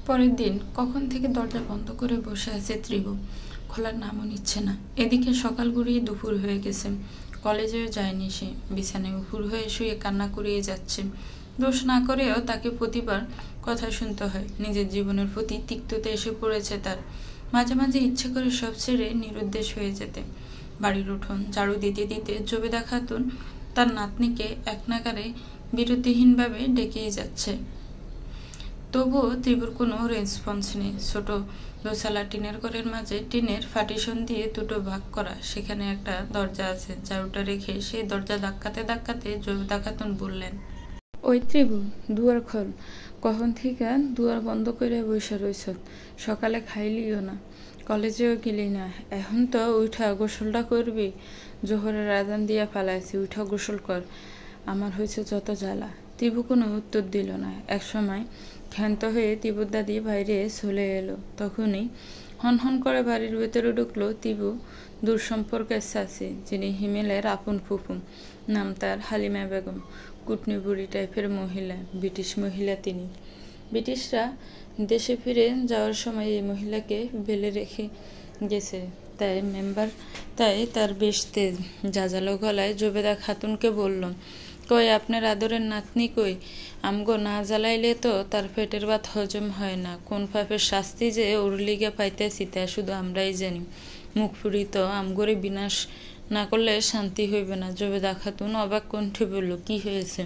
পরের দিন কখন থেকে দরজা বন্ধ করে বসে আছে ত্রিভু, খোলার নামও নিচ্ছে না। এদিকে সকাল গড়িয়ে দুপুর হয়ে গেছে, কলেজেও যায়নি সে। বিছানায় উপুর হয়ে শুয়ে কান্না করিয়ে যাচ্ছে। দোষ না করেও তাকে প্রতিবার কথা শুনতে হয়। নিজের জীবনের প্রতি তিক্ততা এসে পড়েছে তার। মাঝে মাঝে ইচ্ছে করে সব ছেড়ে নিরুদ্দেশ হয়ে যেতে। বাড়ির উঠোন ঝাড়ু দিতে দিতে জবেদা খাতুন তার নাতনিকে এক নাগারে বিরতিহীনভাবে ডেকেই যাচ্ছে। তবুও ত্রিপুর কোনো রেসপন্স নেই। ছোট দোসালা টিনের ঘরের মাঝে টিনের পার্টিশন দিয়ে দুটো ভাগ করা, সেখানে একটা দরজা আছে। ঝাড়ুটা রেখে সেই দরজা ধাক্কাতে ধাক্কাতে জবেদা খাতুন বললেন, ওই ত্রিভু, দুয়ার খোল। কখন থেকে দুয়ার বন্ধ করে বসে রইছ? সকালে খাইলিও না, কলেজেও গেলি না, এখন তো উঠা গোসলটা করবি। জোহরের আজান দিয়া ফালাইছি, উঠা গোসল কর। আমার হয়েছে যত জ্বালা। ত্রিভু কোনো উত্তর দিল না। একসময় ক্ষান্ত হয়ে ত্রিপুর দাদি বাইরে চলে এলো। তখনই হনহন করে বাড়ির ভেতরে ঢুকলো ত্রিভু দূর সম্পর্কের চাচি, যিনি হিমেলের আপন ফুফু। নাম তার হালিমা বেগম। কুটনি বুড়ি টাইপের মহিলা, ব্রিটিশ মহিলা তিনি। ব্রিটিশরা দেশে ফিরে যাওয়ার সময় এই মহিলাকে বেলে রেখে গেছে। তাই তার বেশ তেজ। জাজালো গলায় জবেদা খাতুনকে বলল, কই আপনার আদরের নাতনি কই? আমগো না জ্বালাইলে তো তার পেটের ভাত হজম হয় না। কোন পাপের শাস্তি যে ওর লিগে পাইতেছি তা শুধু আমরাই জানি। মুখ ফুরি তো আমগরে বিনাশ না করলে শান্তি হইবে না। জবেদা খাতুন অবাক কণ্ঠে বলল, কি হয়েছে?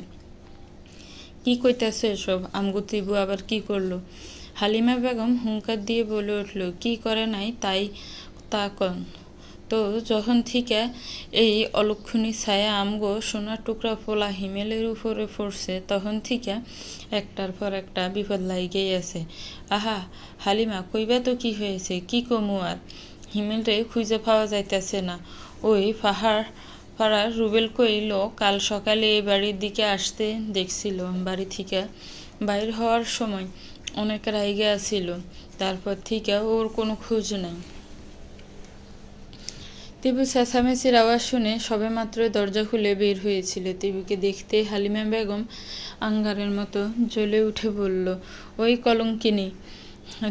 কি কইতাছে এসব? আমগো ত্রিভু আবার কি করলো? হালিমা বেগম হুঙ্কার দিয়ে বলে উঠল, কি করে নাই তা কন তো। যখন থেকে এই অলক্ষণী ছায়া আমগো সোনার টুকরা পোলা হিমেলের উপরে পড়ছে, তখন থেকে একটার পর একটা বিপদ লাইগেই আছে। আহা হালিমা, কইবা তো কি হয়েছে? কি কমু আর? হিমেলরে খুঁজে পাওয়া যাইতেছে না। ওই পাড়ার রুবেল কইল কাল সকালে এই বাড়ির দিকে আসতে দেখছিল। বাড়ি থেকে বাইর হওয়ার সময় অনেক রাইগে আছিল। তারপর থেকে ওর কোনো খোঁজ নাই। ত্রিভু চেঁচামেচির আওয়াজ শুনে সবে মাত্র দরজা খুলে বের হয়েছিল। ত্রিভুকে দেখতে হালিমা বেগম আঙ্গারের মতো জ্বলে উঠে বলল, ওই কলঙ্কিনী,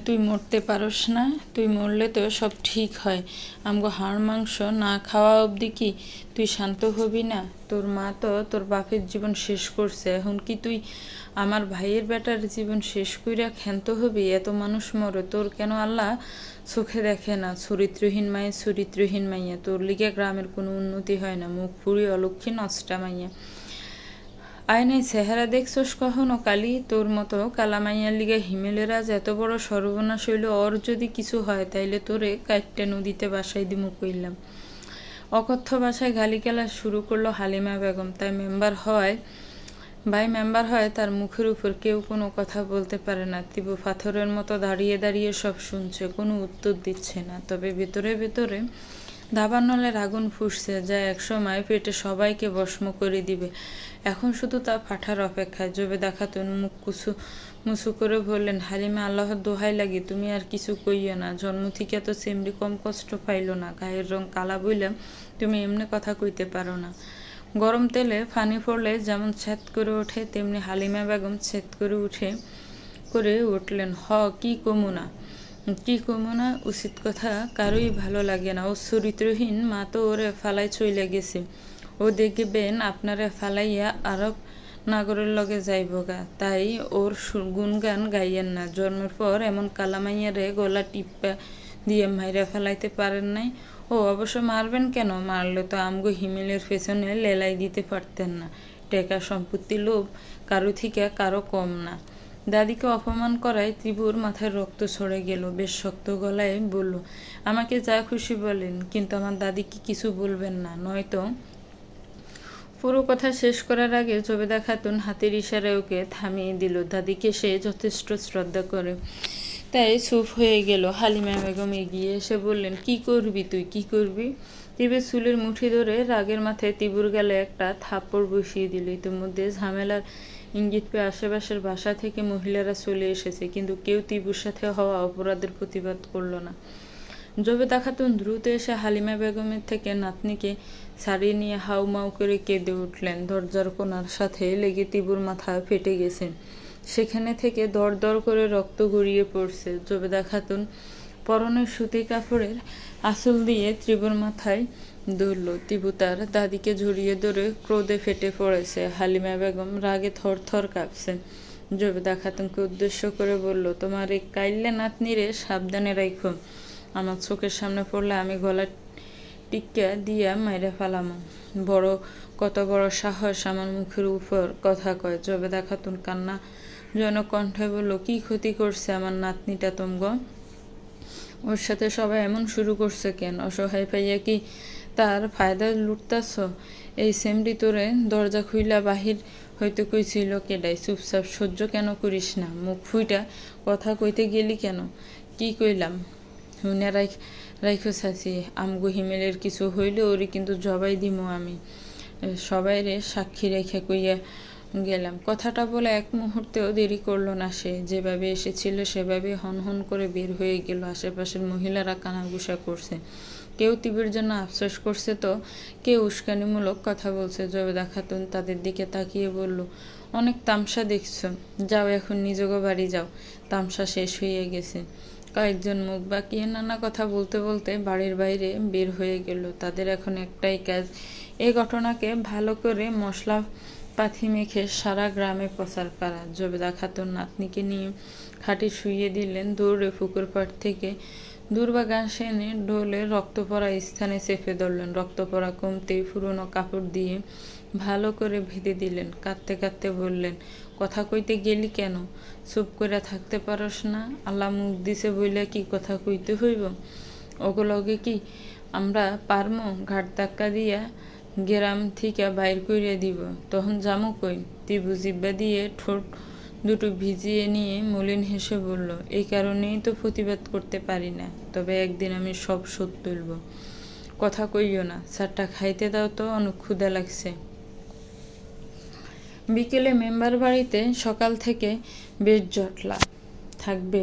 তুই মরতে পারস না? তুই মরলে তো সব ঠিক হয়। আমগো হাড় মাংস না খাওয়া অবধি কি তুই শান্ত হবি না? তোর মা তো তোর বাপের জীবন শেষ করছে, এখন কি তুই আমার ভাইয়ের বেটার জীবন শেষ কইরা ক্ষান্ত হবি? এত মানুষ মরে, তোর কেন আল্লাহ চোখে দেখে না? চরিত্রহীন মাইয়া, তোর লিগে গ্রামের কোনো উন্নতি হয় না। মুখ পুরি অলক্ষী নষ্টা মাইয়া। আয়নায় চেহারা দেখছস কখনো কালি? তোর মতো কালামাইয়ার লিগে হিমেলের আজ এত বড় সর্বনাশ হইল। ওর যদি কিছু হয় তাইলে তোরে কাইটটা নদীতে বাসাই দিমু কইলাম। অকথ্য ভাষায় গালিগালা শুরু করলো হালিমা বেগম। মেম্বার হয় তার মুখের উপর কেউ কোনো কথা বলতে পারে না। ত্রিভু পাথরের মতো দাঁড়িয়ে দাঁড়িয়ে সব শুনছে, কোনো উত্তর দিচ্ছে না। তবে ভেতরে ভেতরে দাবানলের আগুন ফুসছে, যা একসময় পেটে সবাইকে ভস্ম করে দিবে। এখন শুধু তা ফাটার অপেক্ষায়। জবেদা খাতুন মুখ মুছু করে বললেন, হালিমা, আল্লাহর দোহাই লাগি তুমি আর কিছু কইও না। জন্ম থেকে তো সেমরি কম কষ্ট পাইল না। গায়ের রং কালা বইলাম, তুমি এমনি কথা কইতে পারো না। গরম তেলে পানি পড়লে যেমন ছেদ করে ওঠে, তেমনি হালিমা বেগম ছেদ করে উঠলেন। কি কমুনা? উচিত কথা কারোই ভালো লাগে না। ও চরিত্রহীন মা তো ওরে ফালাই চইলে গেছে। ও দেখবেন আপনারে ফালাইয়া আরব নাগরের লগে যাইবগা। তাই ওর গুণগান গাইয়েন না। জন্মের পর এমন কালামাইয়ারে গলা টিপ্পা দিয়ে মাইরা ফেলাইতে পারেন নাই। ও অবশ্য মারবেন কেন? মারলে তো আমগো হিমেলের পেছনে লেলাই দিতে পারতেন না। টেকা সম্পত্তি লোভ কারো থেকে কারো কম না। দাদিকে অপমান করায় ত্রিভুর মাথায় রক্ত ছড়ে গেল। বেশ শক্ত গলায় বলল, আমাকে যা খুশি বলেন, কিন্তু আমার দাদিকে কিছু বলবেন না, নয়তো। পুরো কথা শেষ করার আগে জবেদা খাতুন হাতের ইশারায় ওকে থামিয়ে দিল। দাদিকে সে যথেষ্ট শ্রদ্ধা করে, তাই চুপ হয়ে গেল। হালিমা বেগম এগিয়ে এসে বললেন, কি করবি তুই? কি করবি? ত্রিভুর চুলের মুঠি ধরে রাগের মাথায় ত্রিভুর গালে একটা থাপ্পড় বসিয়ে দিল। ইতিমধ্যে ঝামেলার ইঙ্গিত পেয়ে আশেপাশের বাসা থেকে মহিলারা চলে এসেছে, কিন্তু কেউ ত্রিভুর সাথে হওয়া অপরাধের প্রতিবাদ করল না। জবেদা খাতুন দ্রুত এসে হালিমা বেগমের থেকে নাতনিকে ছাড়িয়ে নিয়ে হাউমাউ করে কেঁদে উঠলেন। দরজার কোণার সাথে লেগে ত্রিভুর মাথা ফেটে গেছে। সেখানে থেকে দর দর করে রক্ত গড়িয়ে পড়ছে। জবেদা খাতুন পরনের সুতি কাপড়ের আঁচল দিয়ে ত্রিবুর মাথায় ধরল। ত্রিবু তার দাদিকে জড়িয়ে ধরে ক্রোধে ফেটে পড়েছে। হালিমা বেগম রাগে থর থর কাঁপছে। জবেদা খাতুনকে উদ্দেশ্য করে বলল, তোমার এই কাইল্লে নাতনিরে সাবধানে রাখো। আমার চোখের সামনে পড়লে আমি গলা টিক্কা দিয়া মাইরে ফেলামো। কত বড় সাহস আমার মুখের উপর কথা কয়। জবেদা খাতুন কান্না যেন কণ্ঠে বলল, কি ক্ষতি করছে আমার নাতনিটা তোমগো? ওর সাথে সবাই এমন শুরু করছে কেন? অসহায় পাইয়া কি তার ফায়দা লুটতাছ? এই সেমডি তোরে দরজা খুইলা বাহির হইতে কইছিল কেডাই? চুপচাপ সহ্য কেন করিস না? মুখ ফুইটা কথা কইতে গেলি কেন? কি কইলাম হুইনা রাইখো চাচি, আমগো হিমেলের কিছু হইলে ওরে কিন্তু জবাই দিমো আমি। সবাইরে সাক্ষী রেখে কইয়া গেলাম। কথাটা বলে এক মুহূর্তেও দেরি করলো না সে। যেভাবে এসেছিল সেভাবে হন হন করে বের হয়ে গেল। আশেপাশের মহিলারা কানাঘুষা করছে, কেউ তীবের জন্য আফসোস করছে তো কেউ উস্কানিমূলক কথা বলছে। জবেদা খাতুন তাদের দিকে তাকিয়ে বলল, অনেক তামসা দেখছো, যাও এখন নিজগো বাড়ি যাও, তামসা শেষ হয়ে গেছে। কয়েকজন মুখ বাঁকিয়ে নানা কথা বলতে বলতে বাড়ির বাইরে বের হয়ে গেল। তাদের এখন একটাই কাজ, এই ঘটনাকে ভালো করে মশলা পাথি মেখে সারা গ্রামে প্রচার করা। জবেদা খাতুন নাতনিকে নিয়ে খাটে শুইয়ে দিলেন। দৌড়ে পুকুর পাড় থেকে দূর্বা ঘাস এনে ঢোলে রক্ত পড়া স্থানে চেপে ধরলেন। রক্ত পড়া কমতেই পুরনো কাপড় দিয়ে ভালো করে ভেদে দিলেন। কাঁদতে কাঁদতে বললেন, কথা কইতে গেলি কেন? চুপ করে থাকতে পারস না? আল্লাহ মুখ দিছে বইলে কি কথা কইতে হইব? ওগুলোকে কি আমরা পারমো ঘাট ধাক্কা দিয়া গ্রাম থেকে বাইর করিয়া দিব? তখন জামু কই? ত্রিভু জিব্বা দিয়ে ঠোঁট দুটো ভিজিয়ে নিয়ে মলিন হেসে বলল, এই কারণেই তো প্রতিবাদ করতে পারি না। তবে একদিন আমি সব শোধ তুলব। কথা কইও না, চারটা খাইতে দাও তো, অনেক ক্ষুধা লাগছে। বিকেলে মেম্বার বাড়িতে সকাল থেকে বেশ জটলা থাকবে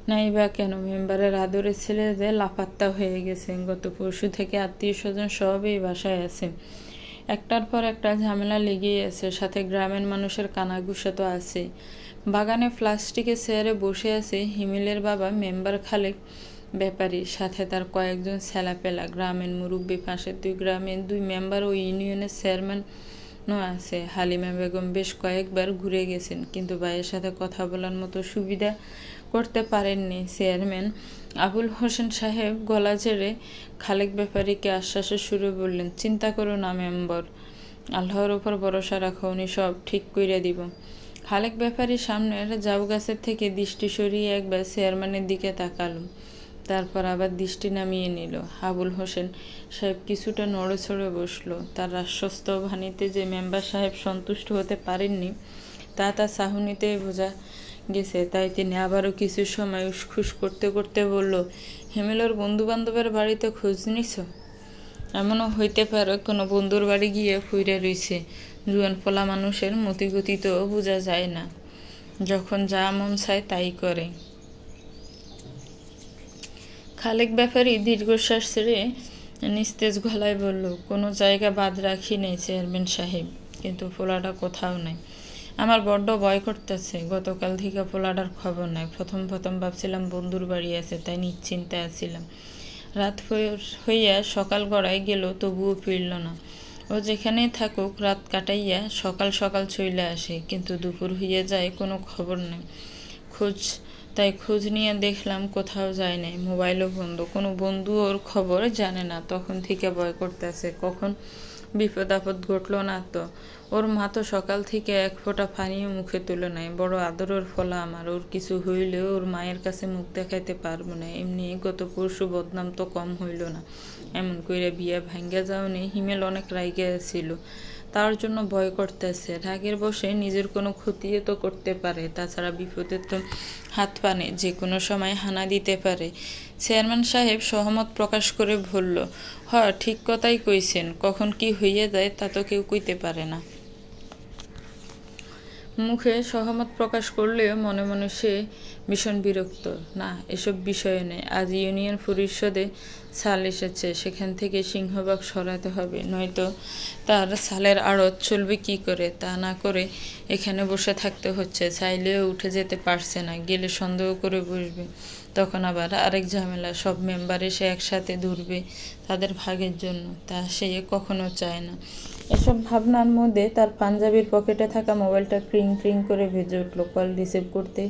নাই বা কেন? মেম্বারের আদরের ছেলে যে লাপাত্তা হয়ে গেছে। গত পরশু থেকে আত্মীয় স্বজন সব এই বাসায় আছে। একটার পর একটা ঝামেলা লেগেই আছে, সাথে গ্রামের মানুষের কানাঘুষা তো আছে। বাগানে প্লাস্টিকের চেয়ারে বসে আছে হিমেলের বাবা মেম্বার খালেক ব্যাপারী, সাথে তার কয়েকজন ছেলাপেলা, গ্রামের মুরব্বী, পাশের দুই গ্রামের দুই মেম্বার ও ইউনিয়নের চেয়ারম্যানও আছে। হালিমা বেগম বেশ কয়েকবার ঘুরে গেছেন, কিন্তু ভাইয়ের সাথে কথা বলার মতো সুবিধা করতে পারেননি। চেয়ারম্যান আবুল হোসেন সাহেব গলা ঝেড়ে খালেক ব্যাপারীকে আশ্বাসের সুরে বললেন, চিন্তা করো না মেম্বার, আল্লাহর ওপর ভরসা রাখো, উনি সব ঠিক কইরা দিব। খালেক ব্যাপারী সামনের জাউ গাছের থেকে দৃষ্টি সরিয়ে একবার চেয়ারম্যানের দিকে তাকালো, তারপর আবার দৃষ্টি নামিয়ে নিল। আবুল হোসেন সাহেব কিছুটা নড়ে চড়ে বসলো। তার আশ্বস্ত বাণীতে যে মেম্বার সাহেব সন্তুষ্ট হতে পারেননি তা তার চাহনিতেই বোঝা গেছে। তাই তিনি আবারও কিছু সময় উসখুস করতে করতে বলল, হিমেলের বন্ধু বান্ধবের বাড়িতে খোঁজ নিছ? এমনও হইতে পারে কোনো বন্ধুর বাড়ি গিয়ে ফুইরে রইছে। জুয়ান পোলা মানুষের মতিগতি তো বোঝা যায় না, যখন যা মন চায় তাই করে। খালেক ব্যাপারী দীর্ঘশ্বাস ছেড়ে নিস্তেজ গলায় বলল, কোনো জায়গা বাদ রাখি নেই চেয়ারম্যান সাহেব, কিন্তু পোলাটা কোথাও নাই। আমার বড্ড ভয় করতেছে। গতকাল থেকে পোলাটার খবর নাই। প্রথম ভাবছিলাম বন্ধুর বাড়ি আছে, তাই নিশ্চিন্তায় আছিলাম। রাত হইয়া সকাল গড়ায় গেল, তবুও ফিরল না। ও যেখানেই থাকুক রাত কাটাইয়া সকাল সকাল চইলে আসে, কিন্তু দুপুর হইয়া যায়, কোনো খবর নেই। খোঁজ নিয়ে দেখলাম কোথাও যায় নাই, মোবাইলও বন্ধ, কোনো বন্ধু ওর খবর জানে না। তখন থেকে ভয় করতেছে, কখন বিপদ আপদ ঘটল না তো। ওর মা তো সকাল থেকে এক ফোঁটা পানিও মুখে তুলে নাই। বড় আদরের ফলা আমার, ওর কিছু হইলেও ওর মায়ের কাছে মুখ দেখাইতে পারবো না। এমনি গত পরশু বদনাম তো কম হইল না। এমন কইরা বিয়া ভাঙ্গা যাওনি। হিমেল অনেক রাইগে ছিল, তার জন্য ভয় করতেছে। রাগের বসে নিজের কোনো ক্ষতিও তো করতে পারে। তাছাড়া বিপদে তো হাত পানে যে কোনো সময় হানা দিতে পারে। চেয়ারম্যান সাহেব সহমত প্রকাশ করে বলল, ঠিক কথাই কইছেন, কখন কি হইয়া যায় তা তো কেউ কইতে পারে না। মুখে সহমত প্রকাশ করলেও মনে মনে সে ভীষণ বিরক্ত। না, এসব বিষয়ে নেই। আজ ইউনিয়ন পরিষদে সাল এসেছে, সেখান থেকে সিংহভাগ সরাতে হবে, নয়তো তার সালের আড়ত চলবে কি করে। তা না করে এখানে বসে থাকতে হচ্ছে, চাইলেও উঠে যেতে পারছে না, গেলে সন্দেহ করে বসবে, তখন আবার আরেক ঝামেলা, সব মেম্বার এসে একসাথে ধরবে তাদের ভাগের জন্য, তা সে কখনো চায় না। এসব ভাবনার মধ্যে তার পাঞ্জাবির পকেটে থাকা মোবাইলটা ক্রিং ক্রিং করে ভেজে উঠল। কল রিসিভ করতে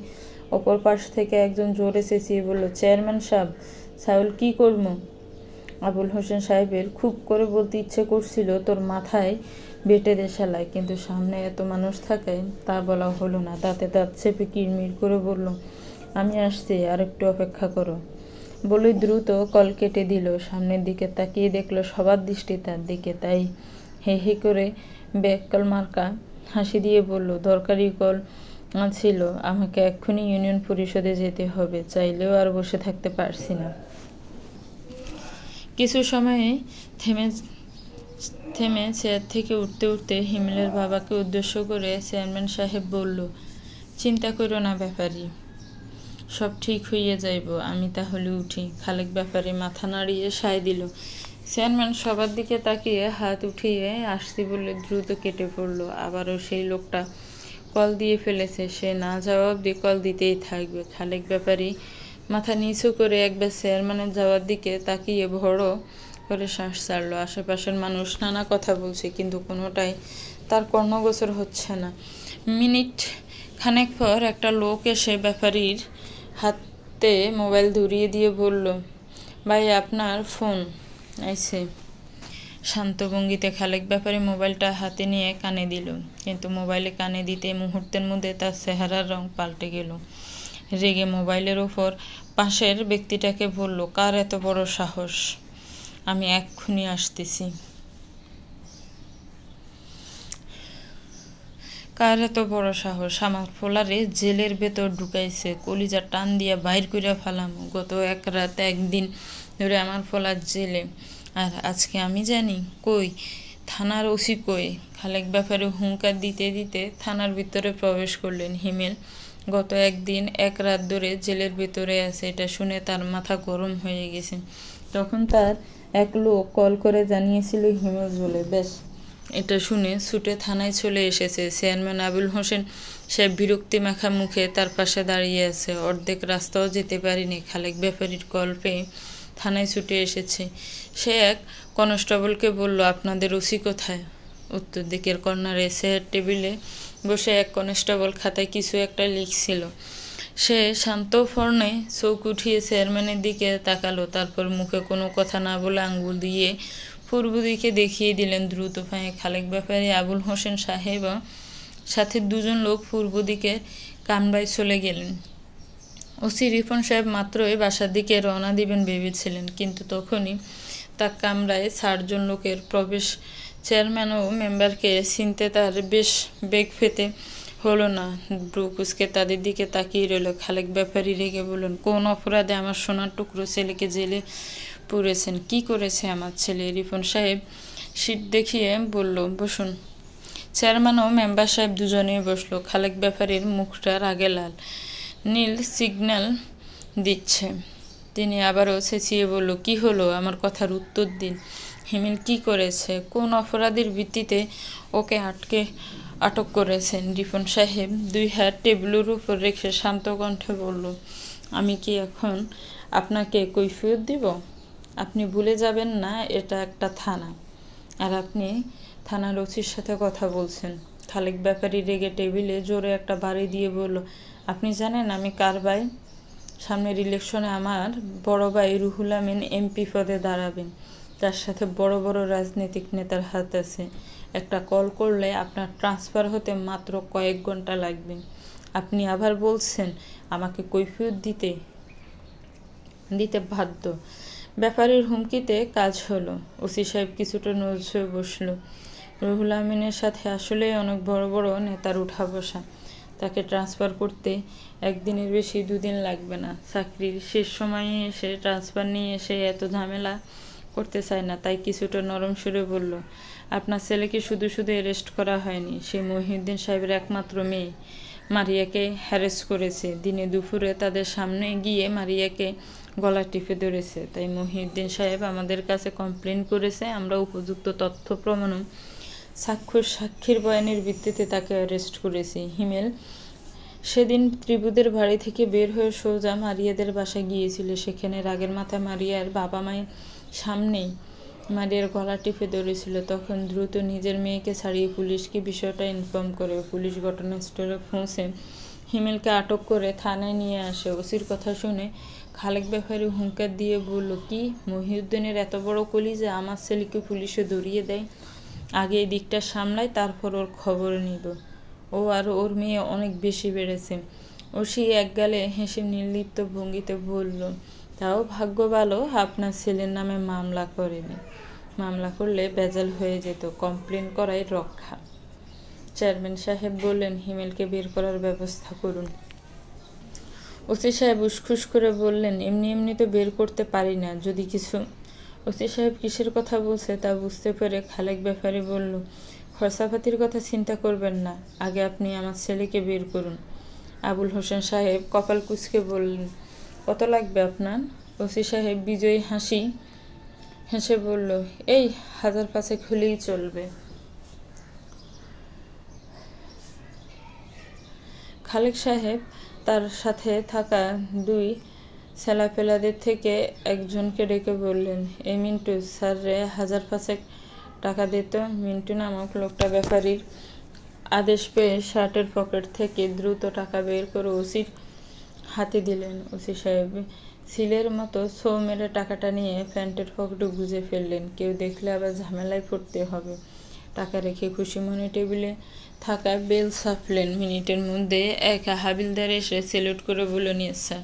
অপর পাশ থেকে একজন জোরে চেঁচিয়ে বলল, চেয়ারম্যান সাহেব, সাউল কি করব? আবুল হোসেন সাহেবের খুব করে বলতে ইচ্ছে করছিল, তোর মাথায় বেটে দে শালায়, কিন্তু সামনে এত মানুষ থাকায় তা বলা হলো না। দাঁতে দাঁত চেপে কিরমির করে বলল, আমি আসছি, আর একটু অপেক্ষা করো। বলেই দ্রুত কল কেটে দিল। সামনের দিকে তাকিয়ে দেখলো সবার দৃষ্টি তার দিকে, তাই হে হে করে ব্যাককল মার্কা হাসি দিয়ে বলল, দরকারি কল ছিল, আমাকে এক্ষুনি ইউনিয়ন পরিষদে যেতে হবে, চাইলেও আর বসে থাকতে পারছি না। কিছু সময়ে থেমে চেয়ার থেকে উঠতে উঠতে হিমেলের বাবাকে উদ্দেশ্য করে চেয়ারম্যান সাহেব বলল, চিন্তা করো না ব্যাপারী, সব ঠিক হইয়া যাইব, আমি তাহলে উঠি। খালেক ব্যাপারী মাথা নাড়িয়ে সায় দিল। চেয়ারম্যান সবার দিকে তাকিয়ে হাত উঠিয়ে আসছি বলে দ্রুত কেটে পড়ল। আবারও সেই লোকটা কল দিয়ে ফেলেছে, সে না যাওয়া অবধি কল দিতেই থাকবে। খালেক ব্যাপারী মাথা নিচু করে একবার চেয়ারম্যানের যাওয়ার দিকে তাকিয়ে বড় করে শ্বাস ছাড়ল। আশেপাশের মানুষ নানা কথা বলছে, কিন্তু কোনোটাই তার কর্ণগোচর হচ্ছে না। মিনিট খানেক পর একটা লোক এসে ব্যাপারীর হাতে মোবাইল ধরিয়ে দিয়ে বলল, ভাই আপনার ফোন আইছে। শান্ত ভঙ্গিতে খালেক ব্যাপারী মোবাইলটা হাতে নিয়ে কানে দিল, কিন্তু মোবাইলে কানে দিতে মুহূর্তের মধ্যে তার চেহারার রং পাল্টে গেল। রেগে মোবাইলের ওপর পাশের ব্যক্তিটাকে বলল, কার এত বড় সাহস? আমি এক্ষুনি আসতেছি। কার এত বড় সাহস? আমার ফোলারে জেলের ভেতর ঢুকাইছে, কলিজা টান দিয়া বাইর কইরা ফালাম। গত এক রাত একদিন ধরে আমার ফোলার জেলে, আর আজকে আমি জানি। কই থানার ওসি কই? খালেক ব্যাপারে হুঙ্কার দিতে দিতে থানার ভিতরে প্রবেশ করলেন। হিমেল গত একদিন এক রাত ধরে জেলের ভিতরে আছে, এটা শুনে তার মাথা গরম হয়ে গেছে। তখন তার এক লোক কল করে জানিয়েছিল হিমেল জেলে। বেশ, এটা শুনে ছুটে থানায় চলে এসেছে। চেয়ারম্যান আবুল হোসেন সে বিরক্তি মাখা মুখে তার পাশে দাঁড়িয়ে আছে। অর্ধেক রাস্তাও যেতে পারিনি, খালেক ব্যাপারীর কল পেয়ে থানায় ছুটে এসেছে। সে এক কনস্টেবলকে বলল, আপনাদের ওসি কোথায়? উত্তর দিকের কর্নারে চেয়ার টেবিলে বসে এক কনস্টেবল খাতায় কিছু একটা লিখছিল। সে শান্ত ফর্ণে চোখ উঠিয়ে চেয়ারম্যানের দিকে তাকালো, তারপর মুখে কোনো কথা না বলে আঙ্গুল দিয়ে পূর্ব দিকে দেখিয়ে দিলেন। দ্রুত পায়ে খালেক ব্যাপারী আবুল হোসেন সাহেব সাথে দুজন লোক পূর্ব দিকে কামরায় চলে গেলেন। ওসি রিপন সাহেব মাত্রই বাসার দিকে রওনা দিবেন ভেবেছিলেন, কিন্তু তখনই তার কামরায় ৬০ জন লোকের প্রবেশ। চেয়ারম্যান ও মেম্বারকে চিনতে তার বেশ বেগ পেতে হলো না। ব্রু কুচকে তাদের দিকে তাকিয়ে রইল। খালেক ব্যাপারী রেগে বললেন, কোন অপরাধে আমার সোনার টুকরো ছেলেকে জেলে পুরেছেন? কি করেছে আমার ছেলে? রিপন সাহেব সিট দেখিয়ে বলল, বসুন। চেয়ারম্যান ও মেম্বার সাহেব দুজনেই বসলো। খালেক ব্যাপারীর মুখটা রাগে লাল, নীল সিগন্যাল দিচ্ছে। তিনি আবারও চেঁচিয়ে বলল, কি হলো? আমার কথার উত্তর দিন। হিমেল কি করেছে? কোন অপরাধের ভিত্তিতে ওকে আটক করেছেন? রিপন সাহেব দুই হাত টেবিলের উপর রেখে শান্ত কণ্ঠে বলল, আমি কি এখন আপনাকে কৈফিয়ত দিব? আপনি ভুলে যাবেন না এটা একটা থানা, আর আপনি থানার ওসির সাথে কথা বলছেন। খালেক ব্যাপারী রেগে টেবিলে জোরে একটা বাড়ি দিয়ে বলল, আপনি জানেন আমি কার ভাই? সামনের ইলেকশনে আমার বড় ভাই রুহুল আমিন এমপি পদে দাঁড়াবেন। তার সাথে বড় বড় রাজনৈতিক নেতার হাত আছে। একটা কল করলে আপনার ট্রান্সফার হতে মাত্র কয়েক ঘন্টা লাগবে। আপনি আবার বলছেন আমাকে কৈফিয়ত দিতে বাধ্য। ব্যাপারীর হুমকিতে কাজ হলো। ওসি সাহেব কিছুটা নজর হয়ে বসল। রুহুল আমিনের সাথে আসলেই অনেক বড় বড় নেতার উঠা বসা। তাকে ট্রান্সফার করতে একদিনের বেশি 2 দিন লাগবে না। চাকরির শেষ সময়ে এসে ট্রান্সফার নিয়ে এসে এত ঝামেলা করতে চায় না, তাই কিছুটা নরম সুরে বলল, আপনার ছেলেকে শুধু শুধু অ্যারেস্ট করা হয়নি। সে মহিউদ্দিন সাহেবের একমাত্র মেয়ে মারিয়াকে হ্যারেস করেছে। দিনে দুপুরে তাদের সামনে গিয়ে মারিয়াকে গলা টিপে ধরেছে। তাই মহিউদ্দিন সাহেব আমাদের কাছে কমপ্লেন করেছে। আমরা উপযুক্ত তথ্য প্রমাণ সাক্ষীর বয়ানের ভিত্তিতে তাকে অ্যারেস্ট করেছি। হিমেল সেদিন ত্রিভুদের বাড়ি থেকে বের হয়ে সোজা মারিয়াদের বাসায় গিয়েছিল। সেখানে রাগের মাথায় মারিয়ার বাবা মায়ের সামনেই মারিয়ার গলা টিপে ধরেছিল। তখন দ্রুত নিজের মেয়েকে ছাড়িয়ে পুলিশকে বিষয়টা ইনফর্ম করে। পুলিশ ঘটনাস্থলে পৌঁছে হিমেলকে আটক করে থানায় নিয়ে আসে। ওসির কথা শুনে খালেক ব্যাপারী হুঙ্কার দিয়ে বলল, কি মহিউদ্দিনের এত বড় কলিজা, আমার ছেলেকে পুলিশে ধরিয়ে দেয়। আগে এই দিকটা সামলায়, তারপর ওর খবর নিব। ও আর ওর মেয়ে অনেক বেশি বেড়েছে। ওসি একগালে হেসে নির্লিপ্ত ভঙ্গিতে বলল, তাও ভাগ্য ভালো আপনার ছেলের নামে মামলা করেনি। মামলা করলে বেজাল হয়ে যেত, কমপ্লেন করাই রক্ষা। চেয়ারম্যান সাহেব বললেন, হিমেলকে বের করার ব্যবস্থা করুন। ওসি সাহেব উসখুস করে বললেন, এমনি এমনি তো বের করতে পারি না, যদি কিছু। ওসি সাহেব কিসের কথা বলছে তা বুঝতে পেরে খালেক ব্যাপারী বলল, খরচাপাতির কথা চিন্তা করবেন না, আগে আপনি আমার ছেলেকে বের করুন। আবুল হোসেন সাহেব কপাল কুঁচকে বললেন, কত লাগবে আপনার? ওসি সাহেব বিজয়ী হেসে বলল, এই 1000 হলেই চলবে। খালেক সাহেব তার সাথে থাকা 2 ছেলেপেলাদের থেকে একজনকে ডেকে বললেন, এই মিন্টু, স্যাররে 1005 টাকা দিত। মিন্টু নামক লোকটা ব্যাপারীর আদেশ পেয়ে শার্টের পকেট থেকে দ্রুত টাকা বের করে ওসির হাতে দিলেন। ওসি সাহেব সিলের মতো ছৌ মেরে টাকাটা নিয়ে প্যান্টের পকেটে গুজে ফেললেন। কেউ দেখলে আবার ঝামেলায় পড়তে হবে। টাকা রেখে খুশি মনে টেবিলে থাকা বেল ছাপলেন। মিনিটের মধ্যে এক হাবিলদার এসে সেলুট করে বলে নিয়ে, স্যার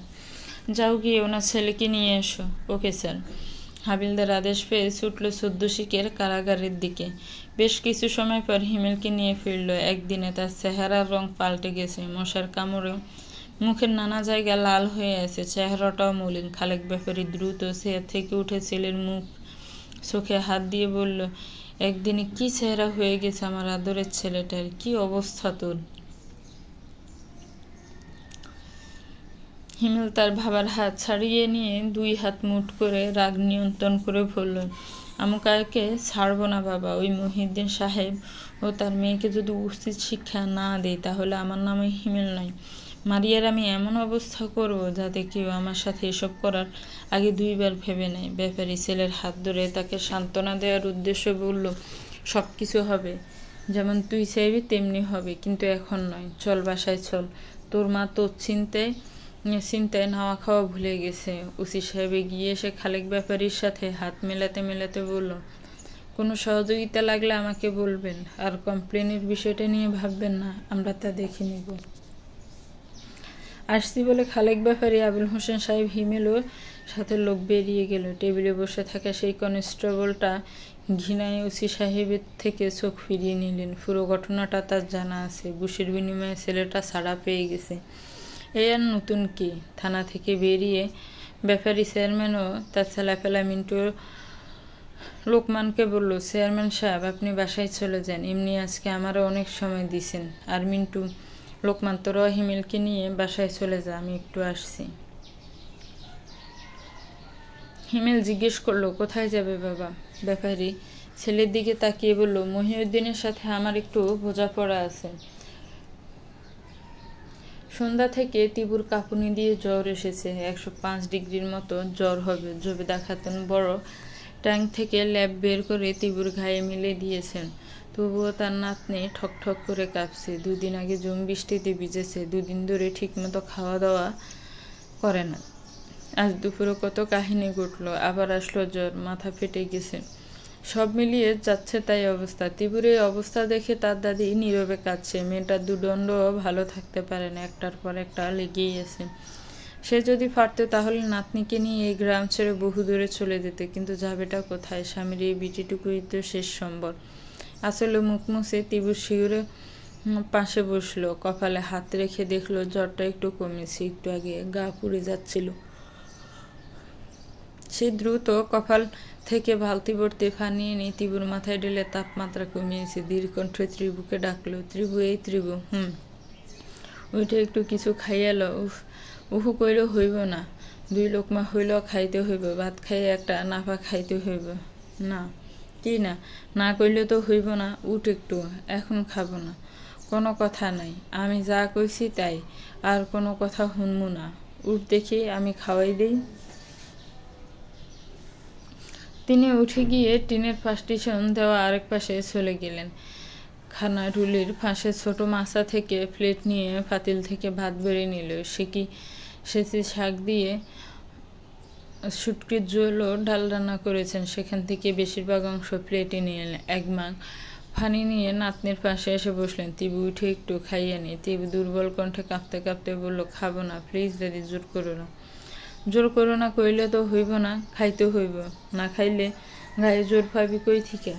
যাও গিয়ে ওনার ছেলেকে নিয়ে এসো। Okay sir. হাবিলদার আদেশ পেয়ে ছুটল 14 শিকের কারাগারের দিকে। বেশ কিছু সময় পর হিমেলকে নিয়ে ফিরল। একদিনে তার চেহারার রং পাল্টে গেছে। মশার কামড়ে মুখের নানা জায়গা লাল হয়ে আছে, চেহারাটাও মলিন। খালেক ব্যাপারী দ্রুত চেয়ার থেকে উঠে ছেলের মুখ চোখে হাত দিয়ে বলল, একদিনে কি চেহারা হয়ে গেছে আমার আদরের ছেলেটার, কি অবস্থা তোর? হিমেল তার বাবার হাত ছাড়িয়ে নিয়ে 2 হাত মুঠ করে রাগ নিয়ন্ত্রণ করে বলল, আমাকে ছাড়বো না বাবা। ওই মহিউদ্দিন সাহেব ও তার মেয়েকে যদি উচিত শিক্ষা না দেয় তাহলে আমার নামে হিমেল নয়, মারিয়ার আমি এমন অবস্থা করব যাতে কেউ আমার সাথে এসব করার আগে 2 বার ভেবে নেয়। ব্যাপারী ছেলের হাত ধরে তাকে সান্ত্বনা দেওয়ার উদ্দেশ্যে বলল, সব কিছু হবে, যেমন তুই চাইবি তেমনি হবে, কিন্তু এখন নয়। চল বাসায় চল, তোর মা তোর চিন্তায় নাওয়া খাওয়া ভুলে গেছে। ওসি সাহেব এগিয়ে এসে খালেক ব্যাপারীর সাথে হাত মেলাতে মেলাতে বলল, কোনো সহযোগিতা লাগলে আমাকে বলবেন, আর কমপ্লেনের বিষয়টা নিয়ে ভাববেন না, আমরা তা দেখে নিব। আসছি বলে খালেক ব্যাপারী, আবুল হোসেন সাহেব, হিমেলও সাথে লোক বেরিয়ে গেল। টেবিলে বসে থাকা সেই কনস্টেবলটা ঘৃণায় ওসি সাহেবের থেকে চোখ ফিরিয়ে নিলেন। পুরো ঘটনাটা তার জানা আছে। ঘুষের বিনিময়ে ছেলেটা ছাড়া পেয়ে গেছে, এই আর নতুন কি? থানা থেকে বেরিয়ে ব্যাপারী চেয়ারম্যানও তার ছেলেপেলা মিন্টু লোকমানকে বলল, চেয়ারম্যান সাহেব আপনি বাসায় চলে যান, এমনি আজকে আমারও অনেক সময় দিছেন। আর মিন্টু, লোকমান তোরা হিমেলকে নিয়ে বাসায় চলে যা, আমি একটু আসছি। হিমেল জিজ্ঞেস করলো, কোথায় যাবে বাবা? ব্যাপারী ছেলের দিকে তাকিয়ে বলল, মহিউদ্দিনের সাথে আমার একটু বোঝাপড়া আছে। সন্ধ্যা থেকে তিবুর কাঁপুনি দিয়ে জ্বর এসেছে, 105 ডিগ্রির মতো জ্বর হবে। জবেদা খাতুন বড় ট্যাঙ্ক থেকে ল্যাব বের করে তিবুর গায়ে মিলে দিয়েছেন। তবুও তার নাতনি ঠকঠক করে কাঁপছে। 2 দিন আগে ঝুম বৃষ্টিতে ভিজেছে, 2 দিন ধরে ঠিকমতো খাওয়া দাওয়া করে না। আজ দুপুরে কত কাহিনী ঘটলো, আবার আসলো জ্বর, মাথা ফেটে গেছে। সব মিলিয়ে যাচ্ছে তাই অবস্থা। তিবুর এই অবস্থা দেখে তার দাদি নীরবে কাঁদছে। মেয়েটার দুদণ্ড ভালো থাকতে পারে না, একটার পর একটা লেগেই আছে। সে যদি পারত তাহলে নাতনিকে নিয়ে এই গ্রাম ছেড়ে বহু দূরে চলে যেতে, কিন্তু যাবেটা কোথায়? স্বামীর এই বিটিটুকুই তো শেষ সম্বল। আসলে মুখ মুছে তিবুর শিউরে পাশে বসলো, কপালে হাত রেখে দেখলো জ্বরটা একটু কমেছে। একটু আগে গা পুড়ে যাচ্ছিল। সে দ্রুত কপাল থেকে বালতি ভর্তি পানি এনে তিবুর মাথায় ঢেলে তাপমাত্রা কমিয়েছে। দীর্ঘকণ্ঠে ত্রিবুকে ডাকলো, ত্রিবু, এই ত্রিবু, ওইটা একটু কিছু খাইয়ালো। উহু কইলে হইব না, 2 লোকমা হইল খাইতে হইব, ভাত খাইয়ে একটা নাফা খাইতে হইব। না কি না, না কইলে তো হইব না। উঠ একটু, এখন খাবো না। কোনো কথা নাই, আমি যা কইছি তাই, আর কোনো কথা শুনবো না। উঠ দেখি, আমি খাওয়াই দেই। তিনি উঠে গিয়ে টিনের পার্টিশন দেওয়া আরেক পাশে চলে গেলেন। খানা রুলির পাশে ছোট মাছা থেকে প্লেট নিয়ে পাতিল থেকে ভাত বেড়ে নিল। সেচি শাক দিয়ে শুটকির ঝোল ও ডাল রান্না করেছেন, সেখান থেকে বেশিরভাগ অংশ প্লেটে নিয়ে এলেন। এক মাগ পানি নিয়ে নাতনির পাশে এসে বসলেন। তিবু উঠে একটু খাইয়ে নি। তিবু দুর্বল কণ্ঠে কাঁপতে কাঁপতে বলল, খাবো না, প্লিজ দাদি, জোর করো না। জোর করো না কইলে তো হইব না, খাইতে হইব। না খাইলে গায়ে জোর পাবি কই থেকে?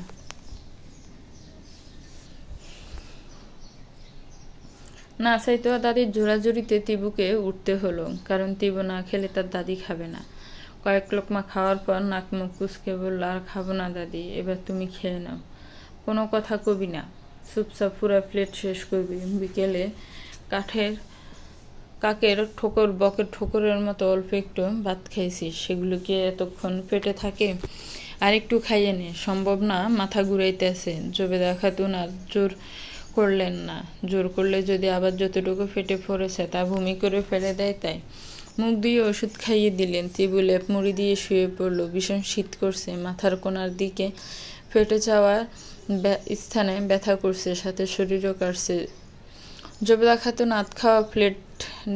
না চাইতো দাদির জোরাজুরিতে তিবুকে উঠতে হলো, কারণ তিবু না খেলে তার দাদি খাবে না। কয়েক লোকমা খাওয়ার পর নাক মুখ কুচকে বলল, আর খাবো না দাদি, এবার তুমি খেয়ে নাও। কোনো কথা কবি না, চুপচাপ পুরা প্লেট শেষ করবি। বিকেলে কাকের ঠোকর, বকের ঠোকরের মতো অল্প একটু ভাত খাইছিস, সেগুলো কি এতক্ষণ পেটে থাকে? আর একটু খাইয়ে নে। সম্ভব না, মাথা ঘুরাইতেছে। জবেদা খাতুন আর জোর করলেন না। জোর করলে যদি আবার যতটুকু ফেটে পড়েছে তা বমি করে ফেলে দেয়, তাই মুখ দিয়ে ওষুধ খাইয়ে দিলেন। তিবু লেপ মুড়ি দিয়ে শুয়ে পড়ল। ভীষণ শীত করছে। মাথার কোণার দিকে ফেটে যাওয়া স্থানে ব্যথা করছে, সাথে শরীরও কাটছে। জবেদা খাতুন আধ খাওয়া প্লেট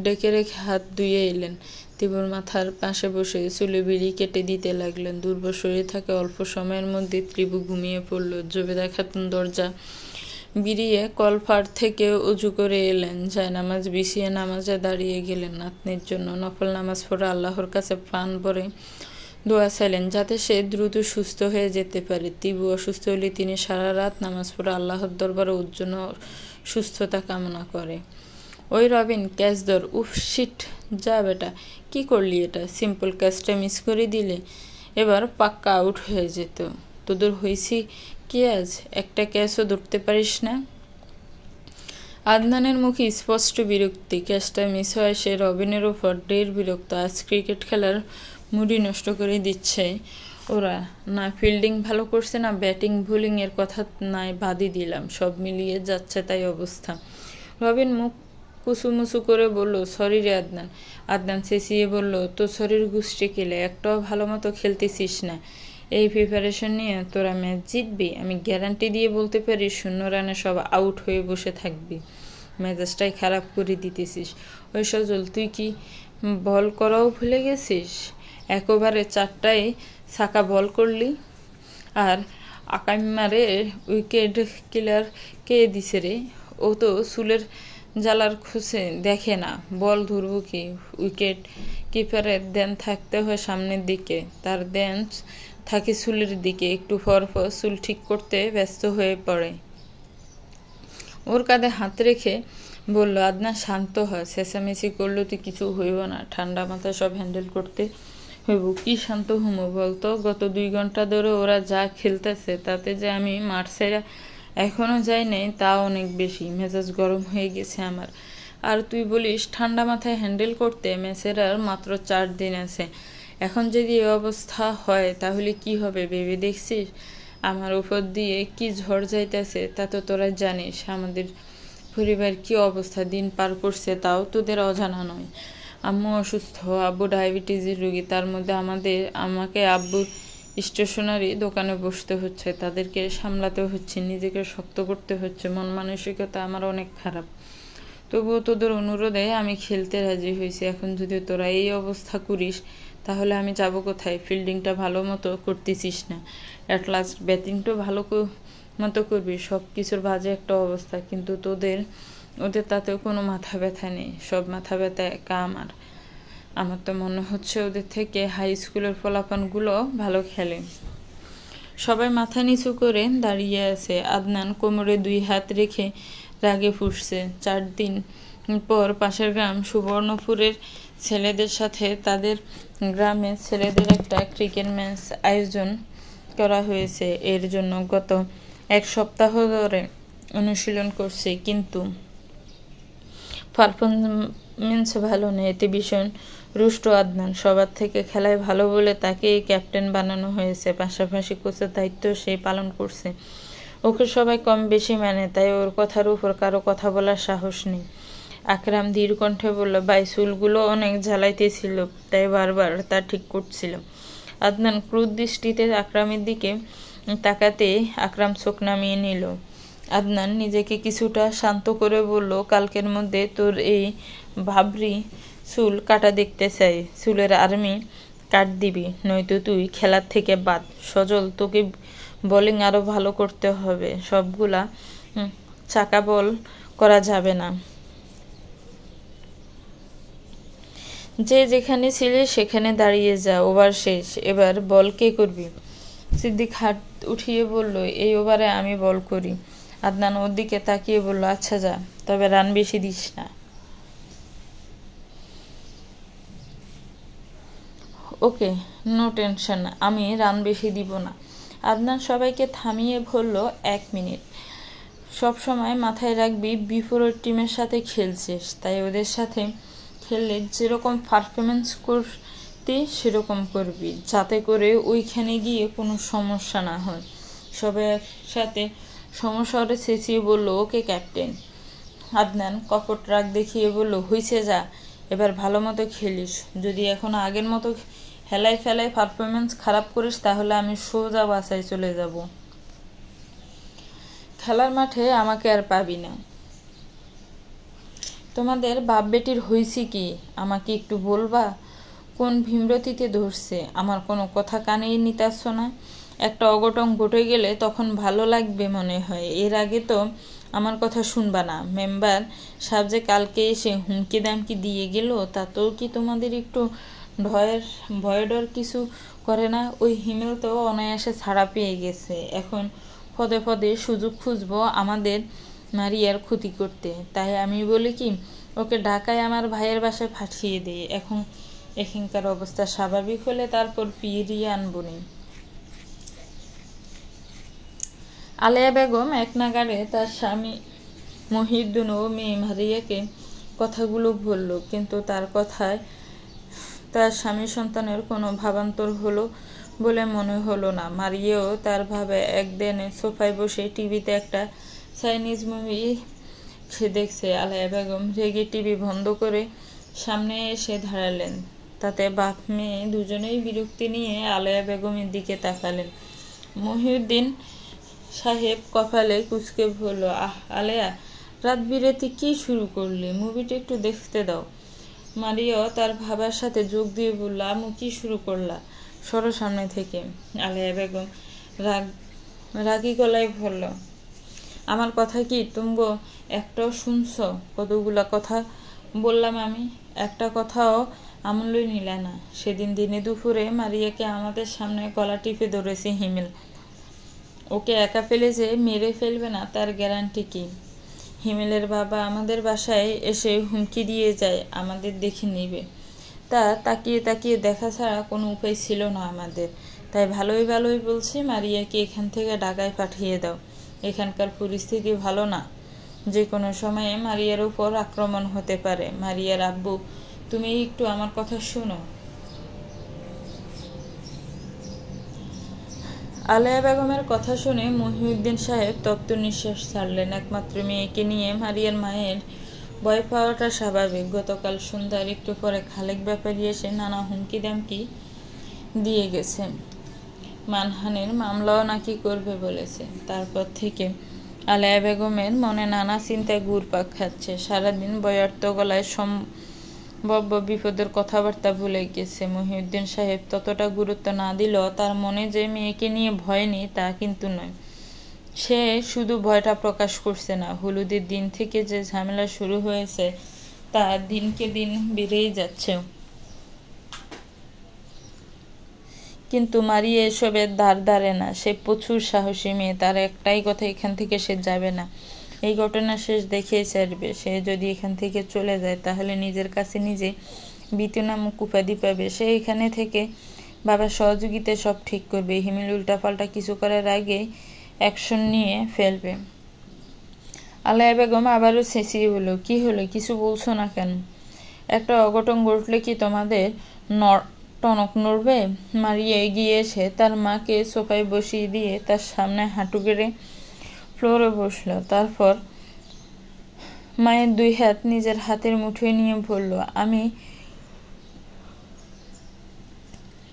ডেকে রেখে হাত ধুয়ে এলেন। তিবুর মাথার পাশে বসে চুলে বিড়ি কেটে দিতে লাগলেন। দুর্বল শরীর থাকে অল্প সময়ের মধ্যে তিবু ঘুমিয়ে পড়ল। জবেদা খাতুন দরজা বিড়িয়ে কলফার থেকে উজু করে এলেন। নামাজ বিছিয়ে নামাজে দাঁড়িয়ে গেলেন। নাতনির জন্য নফল নামাজ পড়ে আল্লাহর কাছে প্রাণ ভরে দোয়া চাইলেন, যাতে সে দ্রুত সুস্থ হয়ে যেতে পারে। তিবু অসুস্থ হলে তিনি সারা রাত নামাজ পড়ে আল্লাহর দরবারে ওর জন্য সুস্থতা কামনা করে। ওই রবিন, ক্যাচ ধর। উফ শিট, যা বেটা, কি করলি এটা? সিম্পল ক্যাচটা মিস করে দিলে এবার পাক্কা আউট হয়ে যেত। তোদের হয়েছি কি আজ? একটা ক্যাচও ধরতে পারিস না? আদনানের মুখে স্পষ্ট বিরক্তি। ক্যাচটা মিস হয় সে রবিনের ওপর ঢের বিরক্ত। আজ ক্রিকেট খেলার মুডই নষ্ট করে দিচ্ছে ওরা। না ফিল্ডিং ভালো করছে, না ব্যাটিং বোলিং এর কথা নাই বাদই দিলাম, সব মিলিয়ে যাচ্ছে তাই অবস্থা। রবিন মুখ কুচুমুচু করে বলল, সরি রে আদনান। আদনান চেঁচিয়ে বলল, তো সরির গুষ্টি কেলে, একটাও ভালো মতো খেলতেছিস না। এই প্রিপারেশন নিয়ে তোরা ম্যাচ জিতবি? আমি গ্যারান্টি দিয়ে বলতে পারি 0 রানে সব আউট হয়ে বসে থাকবি। মেজাজটাই খারাপ করে দিতেছিস। ওই সজল, তুই কি বল করাও ভুলে গেছিস? একবারে 4টায় ছাকা বল করলি। আর আকাইমারে উইকেট কিলার কে দিছে রে? ও তো চুলের জ্বালার খোঁজে দেখে না, বল ধরবো কি? উইকেট কিপারের দেন থাকতে হয় সামনের দিকে, তার দেন থাকে চুলের দিকে। একটু পর পর চুল ঠিক করতে ব্যস্ত হয়ে পড়ে। ওর কাঁধে হাত রেখে বলল, আদনান শান্ত হয়, চেঁচামেচি করলো তুই কিছু হইব না, ঠান্ডা মাথায় সব হ্যান্ডেল করতে হইব। কি শান্ত হুমো বলতো? গত 2 ঘন্টা ধরে ওরা যা খেলতেছে তাতে যে আমি মাঠ ছেড়ে এখনো যাই নাই, তা অনেক বেশি। মেজাজ গরম হয়ে গেছে আমার। আর তুই বলিস ঠান্ডা মাথায় হ্যান্ডেল করতে? ম্যাচের আর মাত্র 4 দিন আছে। এখন যদি এই অবস্থা হয় তাহলে কি হবে ভেবে দেখছিস? আমার উপর দিয়ে কি ঝড় যাইতেছে তা তো তোরা জানিস। আমাদের পরিবার কি অবস্থা দিন পার করছে তাও তোদের অজানা নয়। আম্মু অসুস্থ, আব্বু ডায়াবেটিসের রোগী, তার মধ্যে আমাকে আব্বুর স্টেশনারি দোকানে বসতে হচ্ছে, তাদেরকে সামলাতে হচ্ছে, নিজেকে শক্ত করতে হচ্ছে। মন মানসিকতা আমার অনেক খারাপ, তবুও তোদের অনুরোধে আমি খেলতে রাজি হয়েছি। এখন যদি তোরা এই অবস্থা করিস তাহলে আমি যাব কোথায়? ফিল্ডিংটা ভালো মতো করতেছিস না, অ্যাট লাস্ট ব্যাটিংটা ভালো মতো করবি। সব কিছুর বাজে একটা অবস্থা, কিন্তু ওদের তাতেও কোনো মাথা ব্যথা নেই। সব মাথা ব্যথা একা আমার তো মনে হচ্ছে ওদের থেকে হাই স্কুলের ফলাফলগুলো ভালো খেলে। সবাই মাথা নিচু করে দাঁড়িয়ে আছে। আদনান কোমরে 2 হাত রেখে রাগে ফুঁসছে। 4 দিন পর পাশের গ্রাম সুবর্ণপুরের ছেলেদের সাথে তাদের গ্রামের ছেলেদের একটা ক্রিকেট ম্যাচ আয়োজন করা হয়েছে। এর জন্য গত 1 সপ্তাহ ধরে অনুশীলন করছে, কিন্তু পারফরমেন্স ভালো নেই। এতে ভীষণ রুষ্ট আদনান। সবার থেকে খেলায় ভালো বলে তাকেই ক্যাপ্টেন বানানো হয়েছে, পাশাপাশি কোচের দায়িত্ব সে পালন করছে। ওকে সবাই কম বেশি মানে, তাই ওর কথার উপর কারো কথা বলার সাহস নেই। আকরাম ধীর কণ্ঠে বলল, ভাই চুলগুলো অনেক ঝালাইতেছিল, তাই বারবার তা ঠিক করছিল। আদনান ক্রুদ্ধ দৃষ্টিতে আকরামের দিকে তাকাতে আকরাম চোখ নামিয়ে নিল। আদনান নিজেকে কিছুটা শান্ত করে বলল, কালকের মধ্যে তোর এই ভাবরি চুল কাটা দেখতে চাই। চুলের আর্মি কাট দিবি, নয়তো তুই খেলার থেকে বাদ। সজল, তোকে বোলিং আরো ভালো করতে হবে, সবগুলা চাকা বল করা যাবে না। যে যেখানে ছিলে সেখানে দাঁড়িয়ে যা, ওভার শেষ, এবার বল কে করবি? সিদ্দিক হাত উঠিয়ে বলল, এই ওভারে আমি বল করি। আদনান ওর দিকে তাকিয়ে বলল, আচ্ছা যা, তবে রান বেশি দিস না। ওকে, নো টেনশন, আমি রান বেশি দিব না। আদনান সবাইকে থামিয়ে বলল, 1 মিনিট। সব সময় মাথায় রাখবি বিপরীত টিমের সাথে খেলছিস, তাই ওদের সাথে খেললে যেরকম পারফরমেন্স করতে সেরকম করবি, যাতে করে ওইখানে গিয়ে কোনো সমস্যা না হয়। সবাই একসাথে সমস্যারে চেঁচিয়ে বলল, ওকে ক্যাপ্টেন। আদনান কপট রাগ দেখিয়ে বলল, হইছে যা, এবার ভালো মতো খেলিস। যদি এখন আগের মতো হেলায় ফেলায় পারফরমেন্স খারাপ করিস তাহলে আমি সোজা বাসায় চলে যাব। খেলার মাঠে আমাকে আর পাবি না। তোমাদের বাপ বেটির হইছে কি আমাকে একটু বলবা? কোন ভীমরতিতে ধরছে? আমার কোনো কথা কানেই নিতাচ্ছ না। একটা অঘটন ঘটে গেলে তখন ভালো লাগবে মনে হয়, এর আগে তো আমার কথা শুনবা না। মেম্বার সাহেব যে কালকে এসে হুমকি দামকি দিয়ে গেল, তাতেও কি তোমাদের একটু ভয় ডর কিছু করে না? ওই হিমেল তো অনায়াসে ছাড়া পেয়ে গেছে, এখন পদে পদে সুযোগ খুঁজবো আমাদের মারিয়ার ক্ষতি করতে। তাই আমি বলি কি, ওকে ঢাকায় আমার ভাইয়ের বাসায় পাঠিয়ে দেয়। এখানকার অবস্থা স্বাভাবিক হলে তারপর ফিরিয়ে আনবো নি। আলেয়া বেগম এক নাগাড়ে তার স্বামী মহিউদ্দিন ও মেয়ে মারিয়াকে কথাগুলো বলল, কিন্তু তার কথায় তার স্বামী সন্তানের কোনো ভাবান্তর হলো বলে মনে হলো না। মারিয়াও তার ভাবে একদিনে সোফায় বসে টিভিতে একটা চাইনিজ মুভি দেখছে। আলেয়া বেগম রেগে টিভি বন্ধ করে সামনে এসে দাঁড়ালেন। তাতে বাপ মেয়ে দুজনেই বিরক্তি নিয়ে আলেয়া বেগমের দিকে তাকালেন। মহিউদ্দিন সাহেব কপালে কুঁচকে বলল, আহ আলেয়া, রাত বিরেতে কি শুরু করলি? মুভিটা একটু দেখতে দাও। মারিয়াও তার ভাবার সাথে যোগ দিয়ে বলল, আমু কি শুরু করলা? সরো সামনে থেকে। আলেয়া বেগম রাগী গলায় বলল, আমার কথা কি তুমগো একটাও শুনছ? কতগুলা কথা বললাম আমি, একটা কথাও আমলই নিলা না। সেদিন দিনে দুপুরে মারিয়াকে আমাদের সামনে গলা টিপে ধরেছে হিমেল। ওকে একা ফেলে যে মেরে ফেলবে না তার গ্যারান্টি কি? হিমেলের বাবা আমাদের বাসায় এসে হুমকি দিয়ে যায় আমাদের দেখে নিবে। তা তাকিয়ে তাকিয়ে দেখা ছাড়া কোনো উপায় ছিল না আমাদের। তাই ভালোই বলছি, মারিয়াকে এখান থেকে ঢাকায় পাঠিয়ে দাও। এখানকার পরিস্থিতি ভালো না, যে কোনো সময়ে মারিয়ার উপর আক্রমণ হতে পারে। মারিয়ার আব্বু, তুমি একটু আমার কথা শোনো। আলেয়া বেগমের কথা শুনে মহিউদ্দিন সাহেব তপ্ত নিঃশ্বাস ছাড়লেন। একমাত্র মেয়েকে নিয়ে মারিয়ার মায়ের ভয় পাওয়াটা স্বাভাবিক। গতকাল সন্ধ্যার একটু পরে খালেক ব্যাপারী এসে নানা হুমকি দামকি দিয়ে গেছে, মানহানির মামলাও নাকি করবে বলেছে। তারপর থেকে আলেয়া বেগমের মনে নানা চিন্তায় ঘুরপাক খাচ্ছে। সারাদিন বয়ার্ত গলায় সম্ভাব্য বিপদের কথাবার্তা ভুলে গেছে। মহিউদ্দিন সাহেব ততটা গুরুত্ব না দিলেও তার মনে যে মেয়েকে নিয়ে ভয় নেই তা কিন্তু নয়। সে শুধু ভয়টা প্রকাশ করছে না, হলুদের দিন থেকে যে ঝামেলা শুরু হয়েছে তা দিনকে দিন বেড়েই যাচ্ছে। কিন্তু মারিয়া এসবের ধার ধারে না। সে প্রচুর সাহসী মেয়ে, তার একটাই কথা, এখান থেকে সে যাবে না। এই ঘটনা শেষ দেখেই ছাড়বে। সে যদি এখান থেকে চলে যায় তাহলে নিজের কাছে নিজে বিতু নামক উপাধি পাবে। সে এখানে থেকে বাবার সহযোগিতায় সব ঠিক করবে। হিমেল উল্টাপাল্টা কিছু করার আগে অ্যাকশন নিয়ে ফেলবে। আলেয়া বেগম আবারও চেঁচিয়ে বলল, কি হলো, কিছু বলছো না কেন? একটা অঘটন ঘটলে কি তোমাদের টনক নড়বে? মারিয়া এগিয়ে এসে তার মাকে সোফায় বসিয়ে দিয়ে তার সামনে হাঁটু গেড়ে ফ্লোরে বসলো। তারপর মায়ের 2 হাত নিজের হাতের মুঠোয় নিয়ে বলল,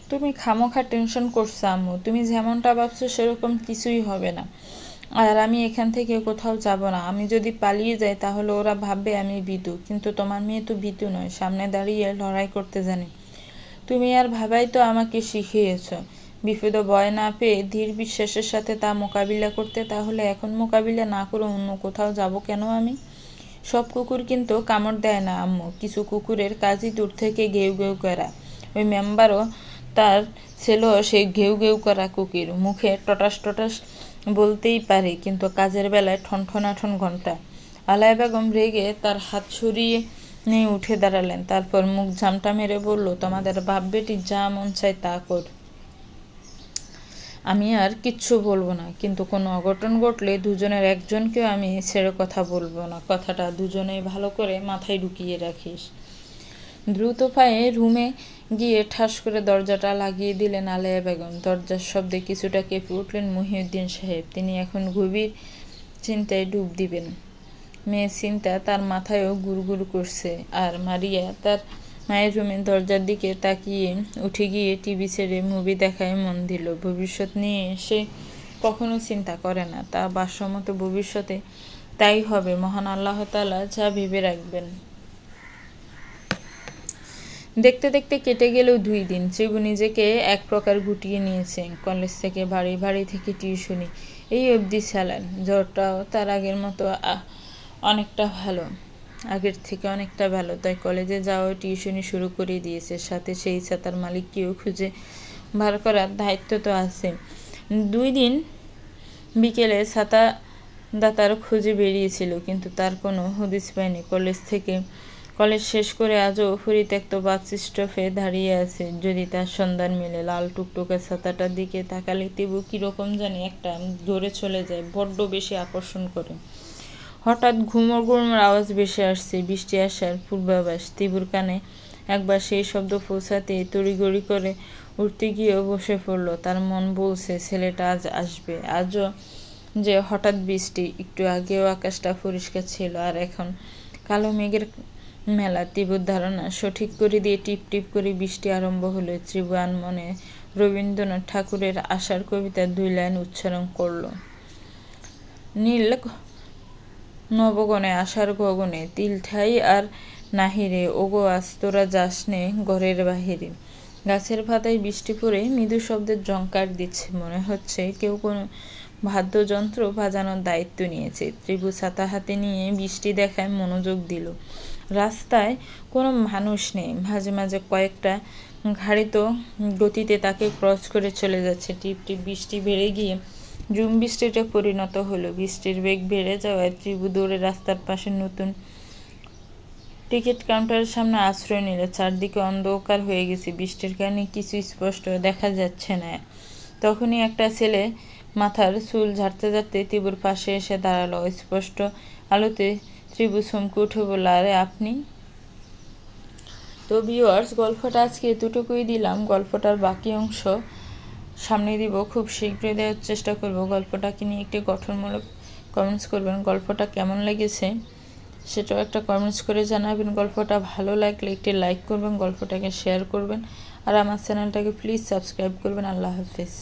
তুমি খামোখা টেনশন করছো আম্মু। তুমি যেমনটা ভাবছো সেরকম কিছুই হবে না। আর আমি এখান থেকে কোথাও যাব না। আমি যদি পালিয়ে যাই তাহলে ওরা ভাববে আমি ভীতু, কিন্তু তোমার মেয়ে তো ভীতু নয়, সামনে দাঁড়িয়ে লড়াই করতে জানে। তুমি আর ভাবাই তো আমাকে শিখিয়েছ বিপদে ভয় না পেয়ে ধীর বিশ্বাসের সাথে তা মোকাবিলা করতে। তাহলে এখন মোকাবিলা না করে অন্য কোথাও যাব কেন আমি? সব কুকুর কিন্তু কামড় দেয় না আম্মু। কিছু কুকুরের কাজই দূর থেকে ঘেউ ঘেউ করা। ওই মেম্বারও তার ছেলেও সেই ঘেউ ঘেউ করা কুকুর। মুখে টটাস টটাস বলতেই পারে, কিন্তু কাজের বেলায় ঠনঠনাঠন ঘন্টা। আলায়া বেগম রেগে তার হাত সরিয়ে নিয়ে উঠে দাঁড়ালেন। তারপর মুখ ঝামটা মেরে বলল, তোমাদের বাপ বেটি যা মন চায় তা কর, আমি আর কিচ্ছু বলবো না। কিন্তু কোনো অঘটন ঘটলে দুজনের একজনকেও আমি ছেড়ে কথা বলবো না। কথাটা দুজনেই ভালো করে মাথায় ঢুকিয়ে রাখিস। দ্রুত পায়ে রুমে গিয়ে ঠাস করে দরজাটা লাগিয়ে দিলেন আলেয়া বেগম। দরজার শব্দে কিছুটা কেঁপে উঠলেন মহিউদ্দিন সাহেব। তিনি এখন গভীর চিন্তায় ডুব দিবেন। মেয়ের চিন্তা তার মাথায়ও গুড়গুড় করছে। আর মারিয়া তার মায়ের রুমের দরজার দিকে তাকিয়ে উঠে গিয়ে টিভি ছেড়ে মুভি দেখায় মন দিল। ভবিষ্যৎ নিয়ে সে কখনো চিন্তা করে না। তা বাসমত ভবিষ্যতে তাই হবে। মহান আল্লাহ তাআলা যা ভেবে রাখবেন। দেখতে দেখতে কেটে গেলেও 2 দিন। ত্রিভু নিজেকে এক প্রকার গুটিয়ে নিয়েছে। কলেজ থেকে বাড়ি থেকে টিউশনি, এই অবধি চালান। জ্বরটাও তার আগের মতো অনেকটা ভালো, আগের থেকে অনেকটা ভালো। তাই কলেজে যাওয়া টিউশনি শুরু করে দিয়েছে। সাথে সেই ছাতার মালিককেও খুঁজে বার করার দায়িত্ব তো আছে। 2 দিন বিকেলে ছাতা দাতার খুঁজে বেরিয়েছিল, কিন্তু তার কোনো হদিস পায়নি। কলেজ শেষ করে আজও পরিত্যক্ত বাস স্টপে দাঁড়িয়ে আছে। যদি তার সন্ধান মেলে। লাল টুকটুকে ছাতাটার দিকে তাকালে তীবু কীরকম জানি একটা ধরে চলে যায়, বড্ড বেশি আকর্ষণ করে। হঠাৎ ঘুমর ঘুমর আওয়াজ ভেসে আসছে, বৃষ্টি আসার পূর্বাভাস। তীবুর কানে একবার সেই শব্দ পৌঁছাতে তড়িঘড়ি করে উঠতে গিয়েও বসে পড়ল। তার মন বলছে ছেলেটা আজ আসবে। আজও যে হঠাৎ বৃষ্টি। একটু আগেও আকাশটা পরিষ্কার ছিল, আর এখন কালো মেঘের মেলা। তীবুর ধারণা সঠিক করে দিয়ে টিপ টিপ করে বৃষ্টি আরম্ভ হলো। ত্রিভু আনমনে রবীন্দ্রনাথ ঠাকুরের আশার কবিতার 2 লাইন উচ্চারণ করল। নীল নবগণে আশার গগনে তিল ঠাই আর নাহিরে, ওগো আজ তোরা যাস নে ঘরের বাহিরে। গাছের পাতায় বৃষ্টি পড়ে মৃদু শব্দের ঝংকার দিচ্ছে। মনে হচ্ছে কেউ কোনো বাদ্যযন্ত্র বাজানোর দায়িত্ব নিয়েছে। ত্রিভু ছাতা হাতে নিয়ে বৃষ্টি দেখায় মনোযোগ দিল। রাস্তায় কোনো মানুষ নেই। মাঝে মাঝে কয়েকটা গাড়ি তো গতিতে তাকে ক্রস করে চলে যাচ্ছে। টিপ টিপ বৃষ্টি বেড়ে গিয়ে ঝুম বৃষ্টিতে পরিণত হলো। বৃষ্টির বেগ বেড়ে যাওয়ায় ত্রিভু দৌড়ে রাস্তার পাশে নতুন টিকিট কাউন্টারের সামনে আশ্রয় নিল। চারদিকে অন্ধকার হয়ে গেছে। বৃষ্টির কারণে কিছু স্পষ্ট দেখা যাচ্ছে না। তখনই একটা ছেলে মাথার চুল ঝাড়তে ঝাড়তে ত্রিভুর পাশে এসে দাঁড়ালো। স্পষ্ট আলোতে ত্রিভু চমকে উঠে বলল, আরে আপনি? তো ভিউয়ার্স, গল্পটা আজকে এতটুকুই দিলাম। গল্পটার বাকি অংশ সামনে দিব, খুব শীঘ্রই দেওয়ার চেষ্টা করব। গল্পটাকে নিয়ে একটি গঠনমূলক কমেন্টস করবেন। গল্পটা কেমন লেগেছে সেটাও একটা কমেন্টস করে জানাবেন। গল্পটা ভালো লাগলে একটি লাইক করবেন, গল্পটাকে শেয়ার করবেন, আর আমার চ্যানেলটাকে প্লিজ সাবস্ক্রাইব করবেন। আল্লাহ হাফেজ।